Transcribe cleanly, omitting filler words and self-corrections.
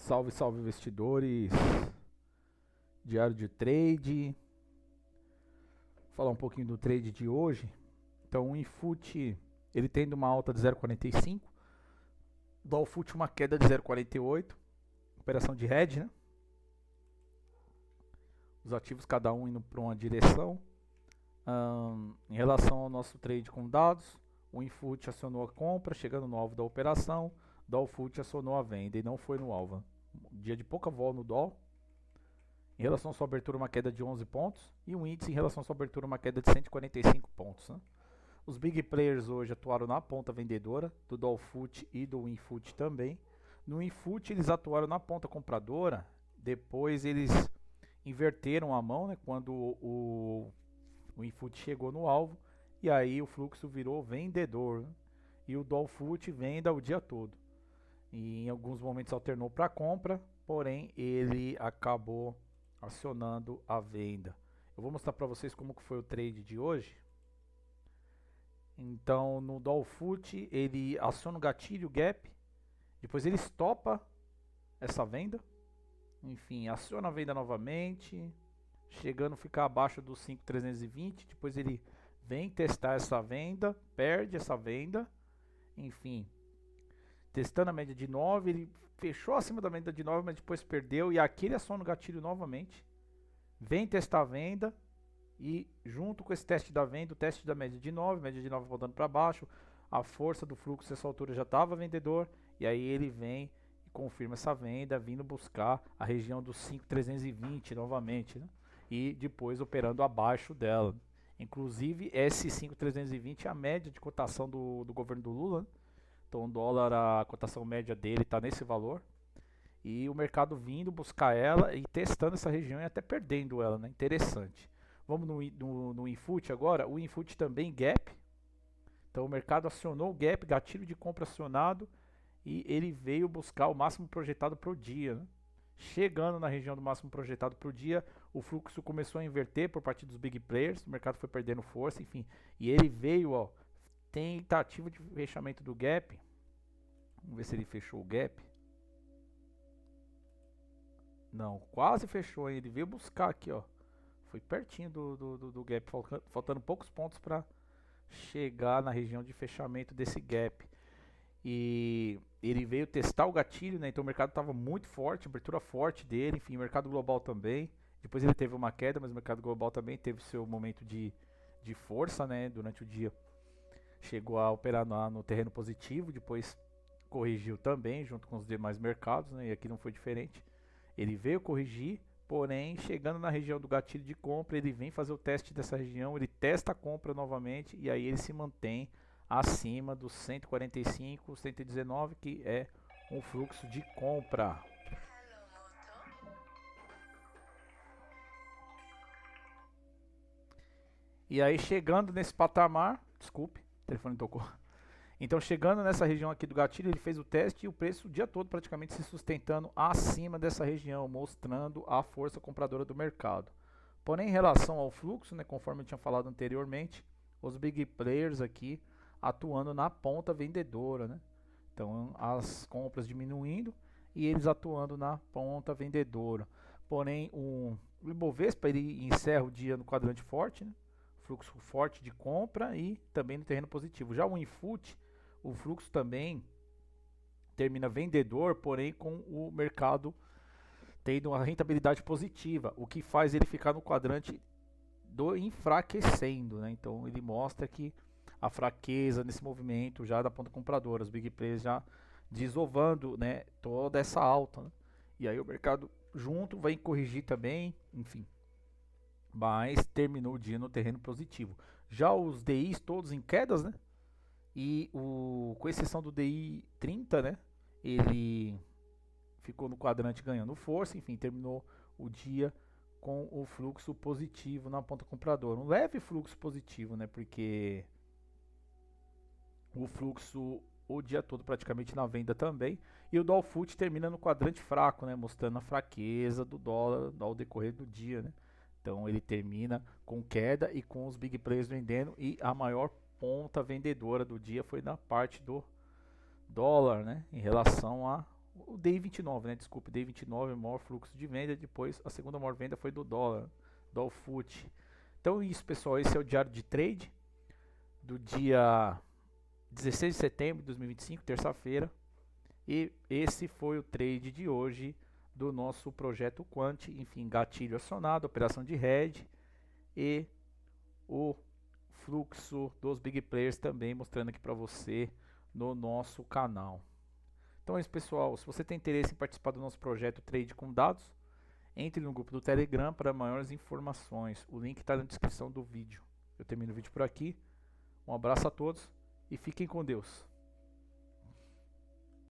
Salve, salve investidores, diário de trade, falar um pouquinho do trade de hoje. Então o Infut, ele tendo uma alta de 0,45, Dolfut uma queda de 0,48, operação de hedge, né? Os ativos cada um indo para uma direção. Em relação ao nosso trade com dados, o Infut acionou a compra, chegando no alvo da operação, Dolfut acionou a venda e não foi no alvo. Dia de pouca vol no Dol. Em relação à sua abertura, uma queda de 11 pontos. E o índice, em relação à sua abertura, uma queda de 145 pontos. Né? Os big players hoje atuaram na ponta vendedora, do Dolfut e do Infut também. No Infut, eles atuaram na ponta compradora. Depois, eles inverteram a mão, né, quando o Infut chegou no alvo. E aí, o fluxo virou vendedor. Né? E o Dolfut venda o dia todo. E em alguns momentos alternou para compra, porém, ele acabou acionando a venda. Eu vou mostrar para vocês como que foi o trade de hoje. Então no Dolfut ele aciona o gatilho gap, depois ele estopa essa venda, enfim, aciona a venda novamente, chegando a ficar abaixo dos 5.320, depois ele vem testar essa venda, perde essa venda, enfim, testando a média de 9, ele fechou acima da média de 9, mas depois perdeu. E aqui ele aciona o gatilho novamente. Vem testar a venda. E junto com esse teste da venda, o teste da média de 9, média de 9 voltando para baixo. A força do fluxo nessa altura já estava vendedor. E aí ele vem e confirma essa venda, vindo buscar a região dos 5.320 novamente. Né? E depois operando abaixo dela. Inclusive, esse 5.320 é a média de cotação do governo do Lula. Né? Então o dólar, a cotação média dele está nesse valor. E o mercado vindo buscar ela e testando essa região e até perdendo ela, né? Interessante. Vamos no Infut agora. O Infut também gap. Então o mercado acionou o gap, gatilho de compra acionado. E ele veio buscar o máximo projetado para o dia. Né? Chegando na região do máximo projetado para o dia, o fluxo começou a inverter por parte dos big players. O mercado foi perdendo força, enfim. E ele veio, ó, tentativa de fechamento do gap. Vamos ver se ele fechou o gap. Não, quase fechou. Ele veio buscar aqui, ó. Foi pertinho do gap, faltando poucos pontos para chegar na região de fechamento desse gap. E ele veio testar o gatilho, né? Então o mercado estava muito forte, abertura forte dele, enfim, o mercado global também. Depois ele teve uma queda, mas o mercado global também teve seu momento de força, né? Durante o dia chegou a operar no terreno positivo, depois corrigiu também, junto com os demais mercados, né? E aqui não foi diferente. Ele veio corrigir, porém, chegando na região do gatilho de compra, ele vem fazer o teste dessa região, ele testa a compra novamente e aí ele se mantém acima dos 145, 119, que é um fluxo de compra. E aí chegando nesse patamar, desculpe, o telefone tocou. Então chegando nessa região aqui do gatilho, ele fez o teste e o preço o dia todo praticamente se sustentando acima dessa região, mostrando a força compradora do mercado. Porém, em relação ao fluxo, né, conforme eu tinha falado anteriormente, os big players aqui atuando na ponta vendedora. Né? Então as compras diminuindo e eles atuando na ponta vendedora. Porém, o Ibovespa ele encerra o dia no quadrante forte, né? Fluxo forte de compra e também no terreno positivo. Já o Infut, o fluxo também termina vendedor, porém com o mercado tendo uma rentabilidade positiva, o que faz ele ficar no quadrante do enfraquecendo. Né? Então ele mostra que a fraqueza nesse movimento já da ponta compradora, os big players já desovando, né, toda essa alta. Né? E aí o mercado junto vai corrigir também, enfim. Mas terminou o dia no terreno positivo. Já os DIs todos em quedas, né? E com exceção do DI 30, né? Ele ficou no quadrante ganhando força, enfim, terminou o dia com o fluxo positivo na ponta compradora. Um leve fluxo positivo, né? Porque o fluxo o dia todo praticamente na venda também. E o Dolfut termina no quadrante fraco, né? Mostrando a fraqueza do dólar ao decorrer do dia, né? Então ele termina com queda e com os big players vendendo e a maior ponta vendedora do dia foi na parte do dólar, né, em relação a o DI 29, né? Desculpe, DI 29 é o maior fluxo de venda. Depois, a segunda maior venda foi do dólar, Dolfut. Então, isso, pessoal. Esse é o diário de trade do dia 16 de setembro de 2025, terça-feira. E esse foi o trade de hoje do nosso projeto Quant. Enfim, gatilho acionado, operação de hedge e o fluxo dos big players também mostrando aqui para você no nosso canal. Então é isso, pessoal. Se você tem interesse em participar do nosso projeto Trade com Dados, entre no grupo do Telegram para maiores informações. O link está na descrição do vídeo. Eu termino o vídeo por aqui. Um abraço a todos e fiquem com Deus.